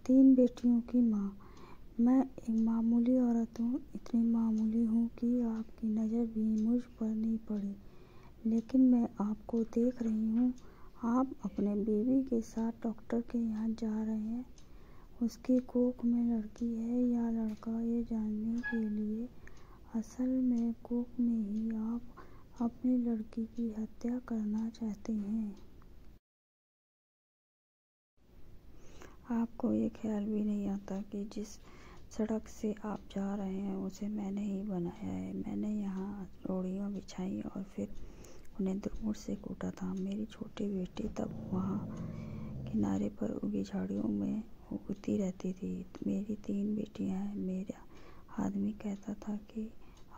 तीन बेटियों की माँ। मैं एक मामूली औरत हूँ, इतनी मामूली हूँ कि आपकी नज़र भी मुझ पर नहीं पड़ी, लेकिन मैं आपको देख रही हूँ। आप अपने बीवी के साथ डॉक्टर के यहाँ जा रहे हैं। उसकी कोख में लड़की है या लड़का, ये जानने के लिए। असल में कोख में ही आप अपनी लड़की की हत्या करना चाहते हैं। आपको ये ख्याल भी नहीं आता कि जिस सड़क से आप जा रहे हैं उसे मैंने ही बनाया है। मैंने यहाँ रोड़ियाँ बिछाई और फिर उन्हें दुर्मुड़ से कूटा था। मेरी छोटी बेटी तब वहाँ किनारे पर उगी झाड़ियों में उगती रहती थी। मेरी तीन बेटियाँ हैं। मेरा आदमी कहता था कि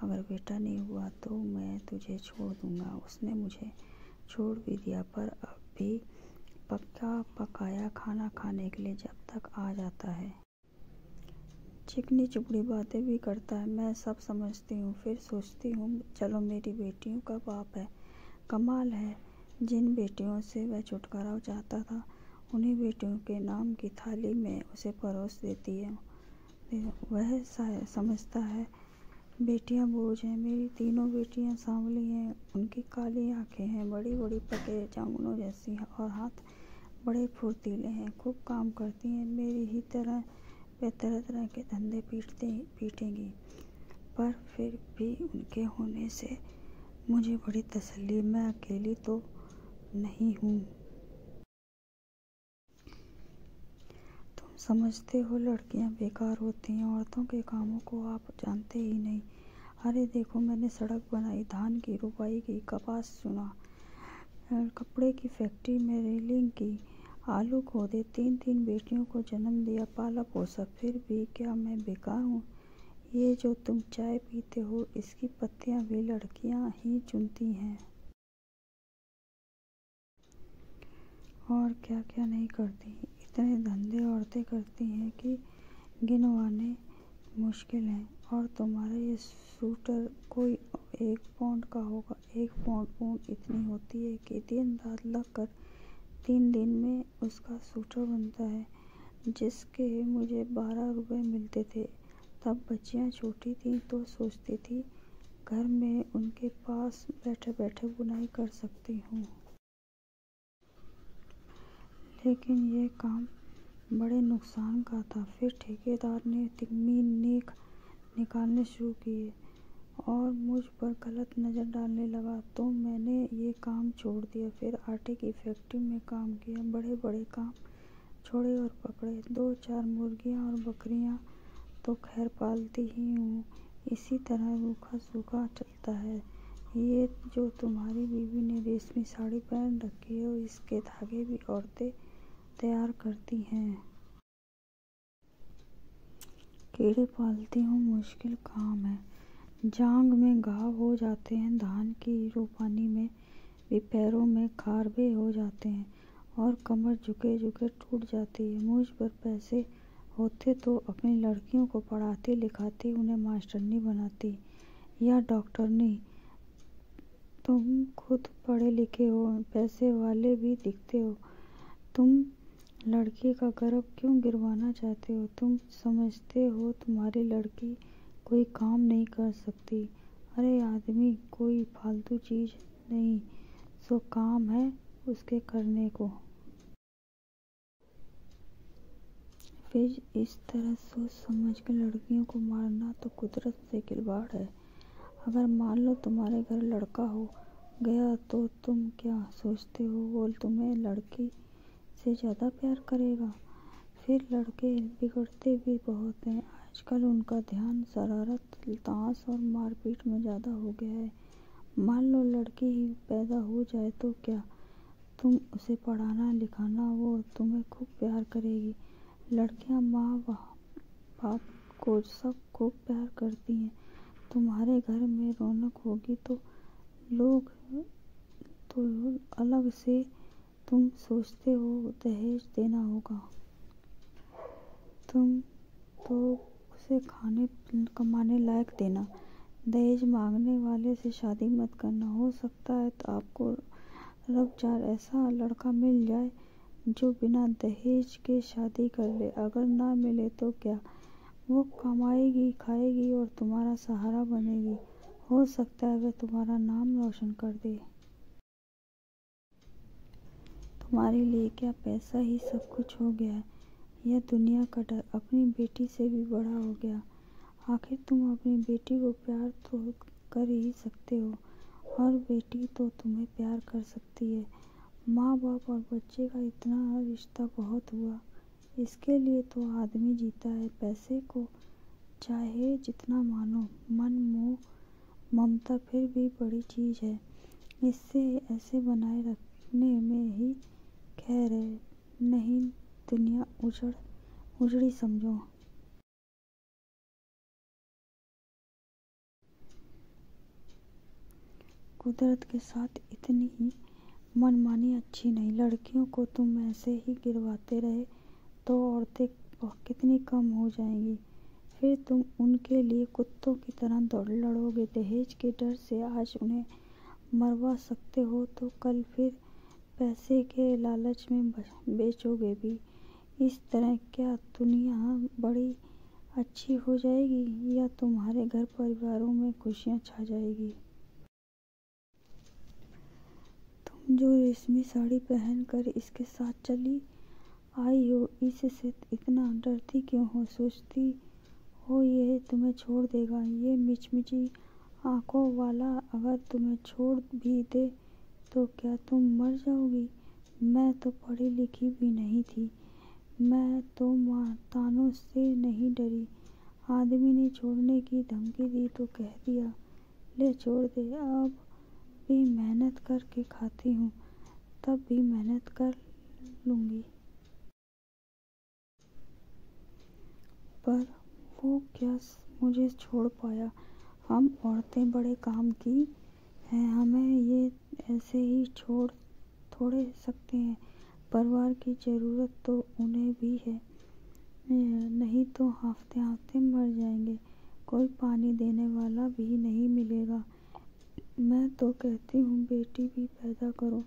अगर बेटा नहीं हुआ तो मैं तुझे छोड़ दूँगा। उसने मुझे छोड़ भी दिया, पर अब भी पक्का पकाया खाना खाने के लिए जब तक आ जाता है। चिकनी चुपड़ी बातें भी करता है। मैं सब समझती हूँ, फिर सोचती हूँ चलो मेरी बेटियों का बाप है। कमाल है, जिन बेटियों से वह छुटकारा चाहता था उन्हीं बेटियों के नाम की थाली में उसे परोस देती है। वह समझता है बेटियां बोझ हैं। मेरी तीनों बेटियां सांवली हैं, उनकी काली आंखें हैं, बड़ी बड़ी पके जामुनों जैसी हैं और हाथ बड़े फुर्तीले हैं, खूब काम करती हैं। मेरी ही तरह वे तरह तरह के धंधे पीटेंगी, पर फिर भी उनके होने से मुझे बड़ी तसल्ली। मैं अकेली तो नहीं हूँ। तुम समझते हो लड़कियां बेकार होती हैं, औरतों के कामों को आप जानते ही नहीं। अरे देखो, मैंने सड़क बनाई, धान की रुपाई की, कपास चुना, कपड़े की फैक्ट्री में रेलिंग की, आलू खोदे, तीन तीन बेटियों को जन्म दिया, पाला पोसा। फिर भी क्या मैं बेकार हूँ? ये जो तुम चाय पीते हो इसकी पत्तियाँ भी लड़कियाँ ही चुनती हैं। और क्या क्या नहीं करती। इतने धंधे औरतें करती हैं कि गिनवाने मुश्किल हैं। और तुम्हारा ये सूटर कोई 1 पाउंड का होगा। 1 पाउंड इतनी होती है कि दिन रात लगकर 3 दिन में उसका सूटर बनता है, जिसके मुझे 12 रुपए मिलते थे। तब बच्चियाँ छोटी थीं तो सोचती थी घर में उनके पास बैठे बैठे बुनाई कर सकती हूँ। लेकिन ये काम बड़े नुकसान का था। फिर ठेकेदार ने तिगमी निकालने शुरू किए और मुझ पर गलत नज़र डालने लगा, तो मैंने ये काम छोड़ दिया। फिर आटे की फैक्ट्री में काम किया, बड़े बड़े काम छोड़े और पकड़े। 2-4 मुर्गियाँ और बकरियाँ तो खैर पालती ही हूँ। इसी तरह रूखा सूखा चलता है। ये जो तुम्हारी बीवी ने रेशमी साड़ी पहन रखी है, इसके धागे भी औरतें तैयार करती हैं। कीड़े पालती हूँ, मुश्किल काम है। जांघ में घाव हो जाते हैं, धान की रोपानी में भी पैरों में खारबे हो जाते हैं और कमर झुके झुके टूट जाती है। मुझ पर पैसे होते तो अपनी लड़कियों को पढ़ाती लिखाती, उन्हें मास्टरनी बनाती या डॉक्टरनी। तुम खुद पढ़े लिखे हो, पैसे वाले भी दिखते हो, तुम लड़की का गर्भ क्यों गिरवाना चाहते हो? तुम समझते हो तुम्हारी लड़की कोई काम नहीं कर सकती। अरे आदमी कोई फालतू चीज नहीं, सो काम है उसके करने को। फिर इस तरह सोच समझ कर लड़कियों को मारना तो कुदरत से खिलवाड़ है। अगर मान लो तुम्हारे घर लड़का हो गया तो तुम क्या सोचते हो वो तुम्हें लड़की से ज़्यादा प्यार करेगा? फिर लड़के बिगड़ते भी बहुत हैं। आजकल उनका ध्यान शरारत, ताश और मारपीट में ज़्यादा हो गया है। मान लो लड़की ही पैदा हो जाए तो क्या तुम उसे पढ़ाना लिखाना, वो तुम्हें खूब प्यार करेगी। लड़कियां माँ बाप को सब खूब प्यार करती हैं। तुम्हारे घर में रौनक होगी तो लोग तो अलग से। तुम सोचते हो दहेज देना होगा, तुम तो उसे खाने कमाने लायक देना। दहेज मांगने वाले से शादी मत करना। हो सकता है तो आपको रब चार ऐसा लड़का मिल जाए जो बिना दहेज के शादी कर ले। अगर ना मिले तो क्या, वो कमाएगी, खाएगी और तुम्हारा सहारा बनेगी। हो सकता है वह तुम्हारा नाम रोशन कर दे। तुम्हारे लिए क्या पैसा ही सब कुछ हो गया है? यह दुनिया का डर अपनी बेटी से भी बड़ा हो गया। आखिर तुम अपनी बेटी को प्यार तो कर ही सकते हो, और बेटी तो तुम्हें प्यार कर सकती है। माँ बाप और बच्चे का इतना रिश्ता बहुत हुआ। इसके लिए तो आदमी जीता है। पैसे को चाहे जितना मानो, मन मोह ममता फिर भी बड़ी चीज है। इससे ऐसे बनाए रखने में ही खैर है, नहीं दुनिया उजड़ी समझो। कुदरत के साथ इतनी ही मनमानी अच्छी नहीं। लड़कियों को तुम ऐसे ही गिरवाते रहे तो औरतें कितनी कम हो जाएंगी। फिर तुम उनके लिए कुत्तों की तरह दौड़ लड़ोगे। दहेज के डर से आज उन्हें मरवा सकते हो तो कल फिर पैसे के लालच में बेचोगे भी। इस तरह क्या दुनिया बड़ी अच्छी हो जाएगी, या तुम्हारे घर परिवारों में खुशियां छा जाएगी। तुम जो रेशमी साड़ी पहनकर इसके साथ चली आई हो, इससे इतना डरती क्यों हो? सोचती हो ये तुम्हें छोड़ देगा? ये मिचमिची आंखों वाला अगर तुम्हें छोड़ भी दे तो क्या तुम मर जाओगी? मैं तो पढ़ी लिखी भी नहीं थी, मैं तो तानों से नहीं डरी। आदमी ने छोड़ने की धमकी दी तो कह दिया ले छोड़ दे। अब भी मेहनत करके खाती हूँ, तब भी मेहनत कर लूँगी। पर वो क्या मुझे छोड़ पाया? हम औरतें बड़े काम की हैं, हमें ये ऐसे ही छोड़ थोड़े सकते हैं। परिवार की ज़रूरत तो उन्हें भी है, नहीं तो हांफते हांफते मर जाएंगे। कोई पानी देने वाला भी नहीं मिलेगा। मैं तो कहती हूँ बेटी भी पैदा करो,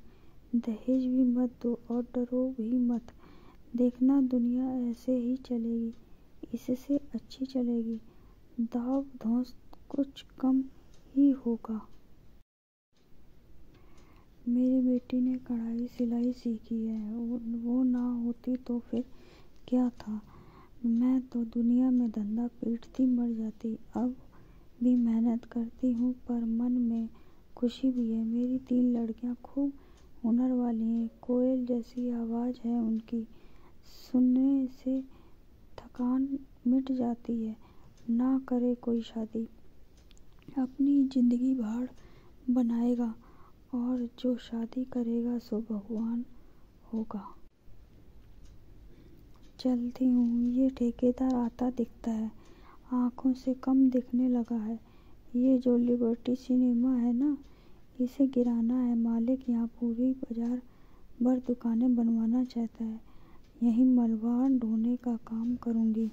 दहेज भी मत दो और डरो भी मत। देखना दुनिया ऐसे ही चलेगी, इससे अच्छी चलेगी। दाव धौंस कुछ कम ही होगा। मेरी बेटी ने कढ़ाई सिलाई सीखी है, वो ना होती तो फिर क्या था? मैं तो दुनिया में धंधा पीटती मर जाती। अब भी मेहनत करती हूँ पर मन में खुशी भी है। मेरी 3 लड़कियाँ खूब हुनर वाली हैं, कोयल जैसी आवाज़ है उनकी, सुनने से थकान मिट जाती है। ना करे कोई शादी, अपनी जिंदगी भाड़ बनाएगा, और जो शादी करेगा सो भगवान होगा। चलती हूँ, ये ठेकेदार आता दिखता है, आँखों से कम दिखने लगा है। ये जो लिबर्टी सिनेमा है ना, इसे गिराना है। मालिक यहाँ पूरी बाजार भर दुकानें बनवाना चाहता है। यहीं मलबा ढोने का काम करूँगी।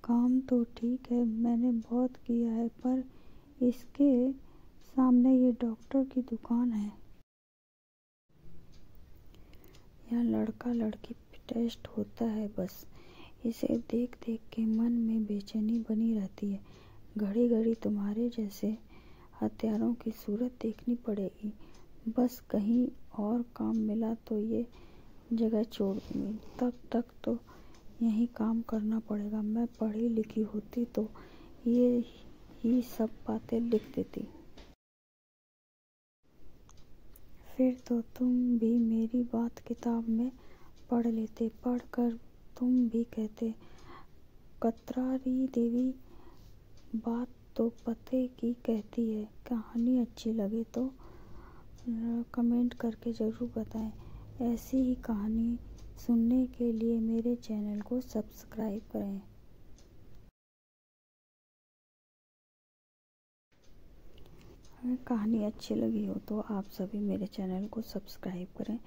काम तो ठीक है, मैंने बहुत किया है, पर इसके सामने ये डॉक्टर की दुकान है। यहाँ लड़का लड़की टेस्ट होता है बस। इसे देख देख के मन में बेचैनी बनी रहती है। घड़ी घड़ी तुम्हारे जैसे हत्यारों की सूरत देखनी पड़ेगी। बस कहीं और काम मिला तो ये जगह छोड़ दूँगी, तब तक तो यहीं काम करना पड़ेगा। मैं पढ़ी लिखी होती तो ये ही सब बातें लिख देती। फिर तो तुम भी मेरी बात किताब में पढ़ लेते। पढ़कर तुम भी कहते कतरारी देवी बात तो पते की कहती है। कहानी अच्छी लगे तो कमेंट करके ज़रूर बताएं। ऐसी ही कहानी सुनने के लिए मेरे चैनल को सब्सक्राइब करें। अगर कहानी अच्छी लगी हो तो आप सभी मेरे चैनल को सब्सक्राइब करें,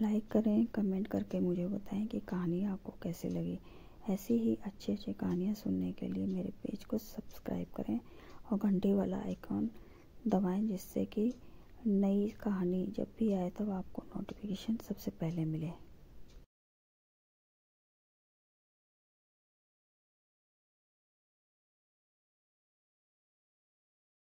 लाइक करें, कमेंट करके मुझे बताएं कि कहानी आपको कैसी लगी। ऐसी ही अच्छी अच्छी कहानियाँ सुनने के लिए मेरे पेज को सब्सक्राइब करें और घंटी वाला आइकॉन दबाएं, जिससे कि नई कहानी जब भी आए तब आपको नोटिफिकेशन सबसे पहले मिले।